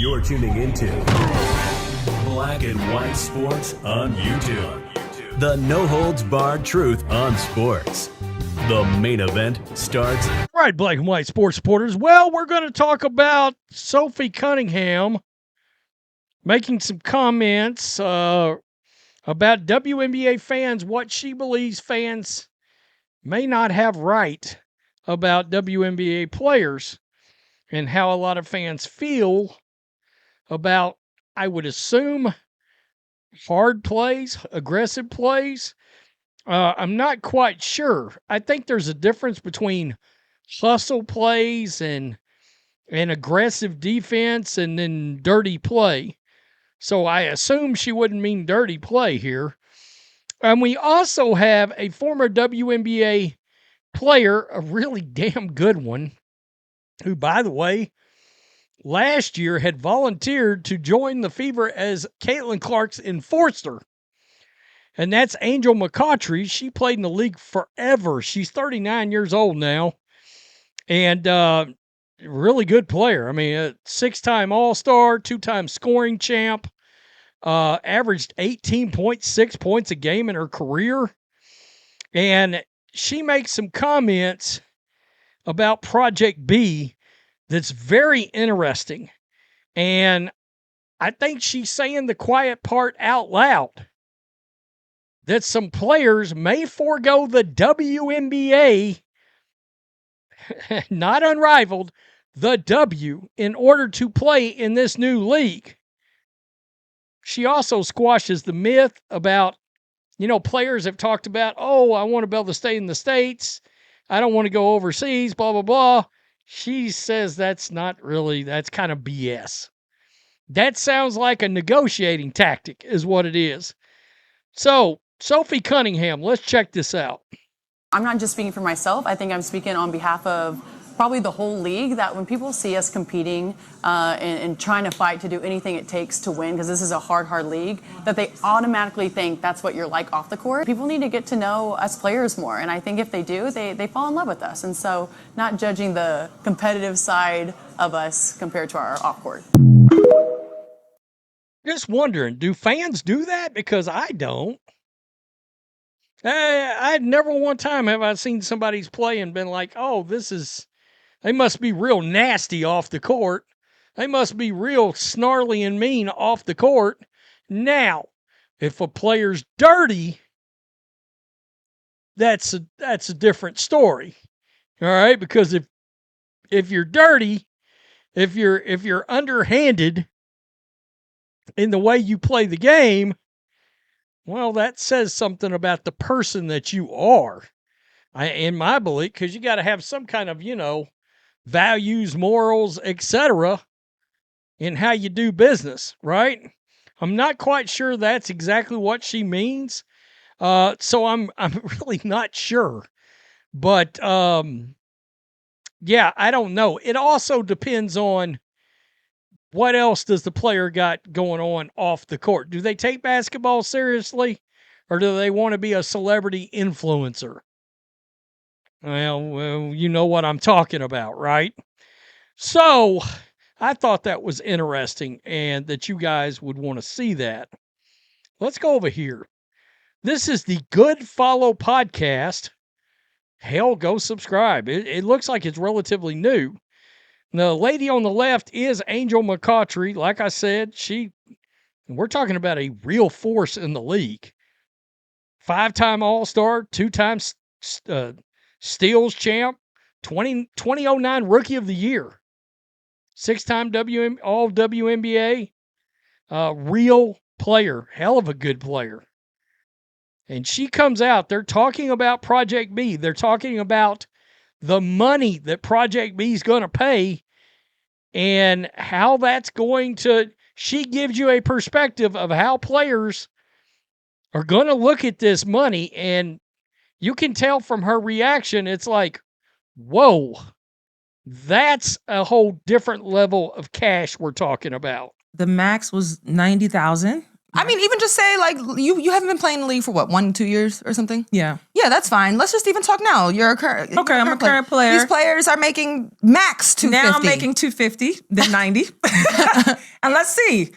You're tuning into Black and White Sports on YouTube. The no-holds-barred truth on sports. The main event starts. All right, Black and White sports supporters. Well, we're going to talk about Sophie Cunningham making some comments about WNBA fans, what she believes fans may not have right about WNBA players, and how a lot of fans feel about, I would assume, hard plays, aggressive plays. I'm not quite sure. I think there's a difference between hustle plays and aggressive defense and then dirty play. So I assume she wouldn't mean dirty play here. And we also have a former WNBA player, a really damn good one, who, by the way, last year had volunteered to join the Fever as Caitlin Clark's enforcer. And that's Angel McCoughtry. She played in the league forever. She's 39 years old now. And really good player. I mean, a 6-time All-Star, 2-time scoring champ. Averaged 18.6 points a game in her career. And she makes some comments about Project B that's very interesting. And I think she's saying the quiet part out loud, that some players may forego the WNBA, not unrivaled, the W, in order to play in this new league. She also squashes the myth about, players have talked about, I want to be able to stay in the States. I don't want to go overseas, blah, blah, blah. She says that's kind of BS. That sounds like a negotiating tactic is what it is. So, Sophie Cunningham, let's check this out. I'm not just speaking for myself. I think I'm speaking on behalf of probably the whole league, that when people see us competing and trying to fight to do anything it takes to win, because this is a hard league, that they automatically think that's what you're like off the court. People need to get to know us players more, and I think if they do, they fall in love with us. And so not judging the competitive side of us compared to our off court. Just wondering, do fans do that? Because I don't. I never one time have I seen somebody's play and been like, they must be real nasty off the court. They must be real snarly and mean off the court. Now, if a player's dirty, that's a different story. All right? Because if you're dirty, if you're underhanded in the way you play the game, well, that says something about the person that you are. In my belief, because you got to have some kind of, values, morals, etc. in how you do business, right? I'm not quite sure that's exactly what she means. So I'm really not sure. But yeah, I don't know. It also depends on what else does the player got going on off the court. Do they take basketball seriously, or do they want to be a celebrity influencer? Well, you know what I'm talking about, right? So I thought that was interesting and that you guys would want to see that. Let's go over here. This is the Good Follow podcast. Hell, go subscribe. It looks like it's relatively new. The lady on the left is Angel McCoughtry. Like I said, we're talking about a real force in the league. 5-time All-Star, 2-time steals champ, 2009 Rookie of the Year, 6-time All WNBA, real player, hell of a good player. And she comes out, they're talking about Project B. They're talking about the money that Project B is going to pay and how that's going to, she gives you a perspective of how players are going to look at this money, and you can tell from her reaction, it's like, whoa, that's a whole different level of cash we're talking about. The max was $90,000. I mean, even just say like you haven't been playing the league for what, 1-2 years or something? Yeah. Yeah, that's fine. Let's just even talk now. You're a current. Okay, I'm a current player. These players are making max 250. Now I'm making 250, then 90. And let's see.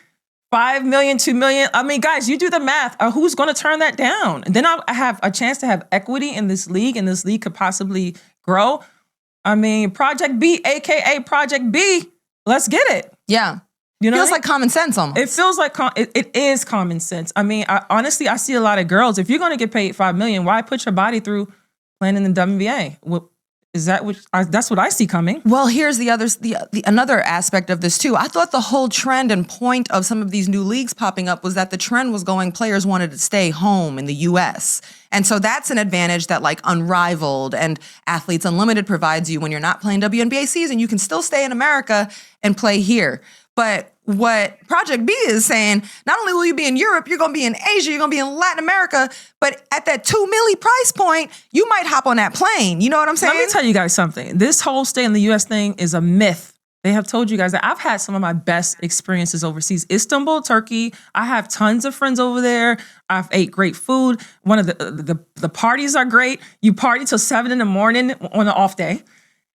5 million, 2 million. I mean, guys, you do the math. Who's going to turn that down? And then I have a chance to have equity in this league, and this league could possibly grow. I mean, Project B, aka Project B. Let's get it. Yeah. You know, feels like common sense almost. It feels like it is common sense. I mean, honestly, I see a lot of girls. If you're going to get paid $5 million, why put your body through playing in the WNBA? Is that that's what I see coming? Well, here's the another aspect of this too. I thought the whole trend and point of some of these new leagues popping up was that the trend was going players wanted to stay home in the U.S. And so that's an advantage that like Unrivaled and Athletes Unlimited provides you when you're not playing WNBA season. You can still stay in America and play here. But what Project B is saying, not only will you be in Europe, you're going to be in Asia, you're going to be in Latin America, but at that $2 million price point, you might hop on that plane. You know what I'm saying? Let me tell you guys something. This whole stay in the U.S. thing is a myth. They have told you guys that I've had some of my best experiences overseas. Istanbul, Turkey. I have tons of friends over there. I've ate great food. One of the parties are great. You party till 7 in the morning on an off day.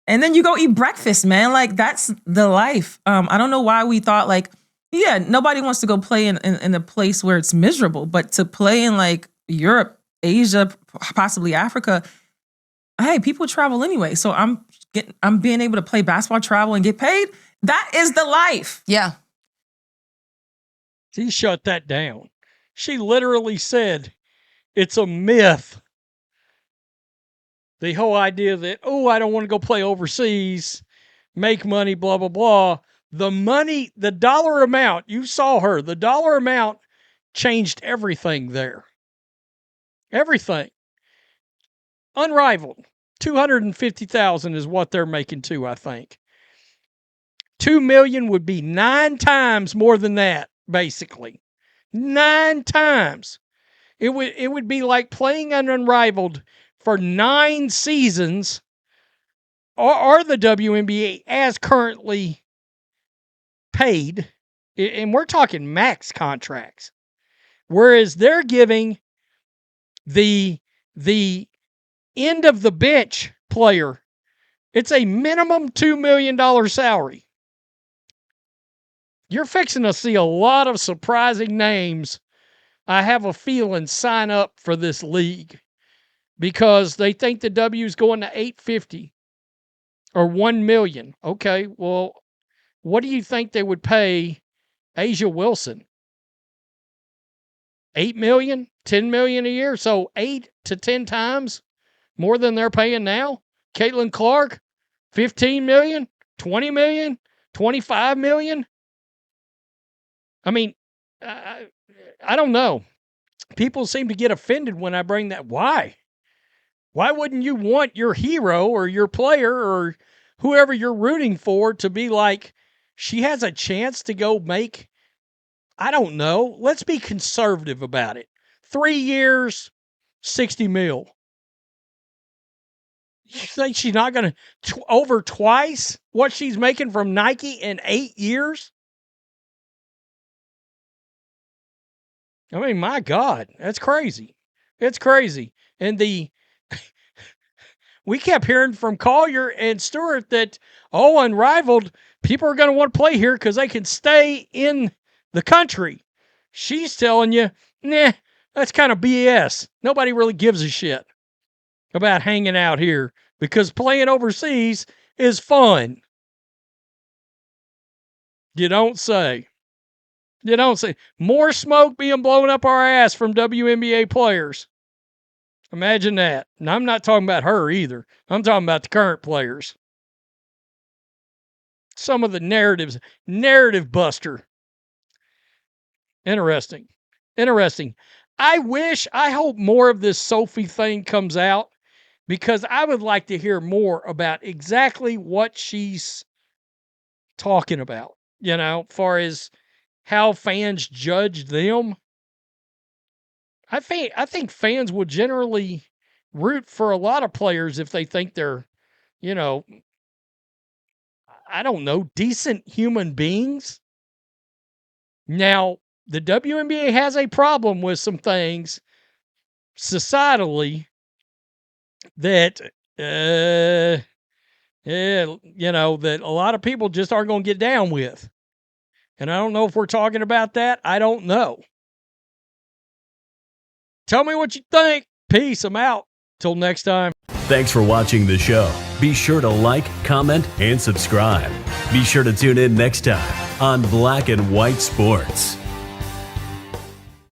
And then you go eat breakfast, man. Like, that's the life. I don't know why we thought, like, yeah, nobody wants to go play in a place where it's miserable. But to play in, like, Europe, Asia, possibly Africa, hey, people travel anyway. So I'm being able to play basketball, travel, and get paid. That is the life. Yeah. She shut that down. She literally said it's a myth. The whole idea that, oh, I don't want to go play overseas, make money, blah, blah, blah. The money, the dollar amount, you saw her, the dollar amount changed everything there. Everything. Unrivaled. $250,000 is what they're making too, I think. $2 million would be 9 times more than that, basically. 9 times. It would be like playing an Unrivaled for 9 seasons, or the WNBA as currently paid, and we're talking max contracts, whereas they're giving the end of the bench player, it's a minimum $2 million salary. You're fixing to see a lot of surprising names, I have a feeling, sign up for this league, because they think the W is going to 850 or 1 million. Okay, well, what do you think they would pay Asia Wilson? 8 million, 10 million a year, so 8 to 10 times more than they're paying now. Caitlin Clark, 15 million, 20 million, 25 million. I mean, I don't know. People seem to get offended when I bring that. Why? Why wouldn't you want your hero or your player or whoever you're rooting for to be like, she has a chance to go make, I don't know, let's be conservative about it. 3 years, 60 mil. You think she's not going to over twice what she's making from Nike in 8 years? I mean, my God, that's crazy. It's crazy. And we kept hearing from Collier and Stewart that, Unrivaled, people are going to want to play here because they can stay in the country. She's telling you, nah, that's kind of BS. Nobody really gives a shit about hanging out here because playing overseas is fun. You don't say. You don't say. More smoke being blown up our ass from WNBA players. Imagine that. And I'm not talking about her either. I'm talking about the current players. Some of the narrative buster. Interesting. I hope more of this Sophie thing comes out, because I would like to hear more about exactly what she's talking about, as far as how fans judge them. I think fans will generally root for a lot of players if they think they're, I don't know, decent human beings. Now, the WNBA has a problem with some things societally that, that a lot of people just aren't going to get down with. And I don't know if we're talking about that. I don't know. Tell me what you think. Peace. I'm out. Till next time. Thanks for watching the show. Be sure to like, comment, and subscribe. Be sure to tune in next time on Black and White Sports.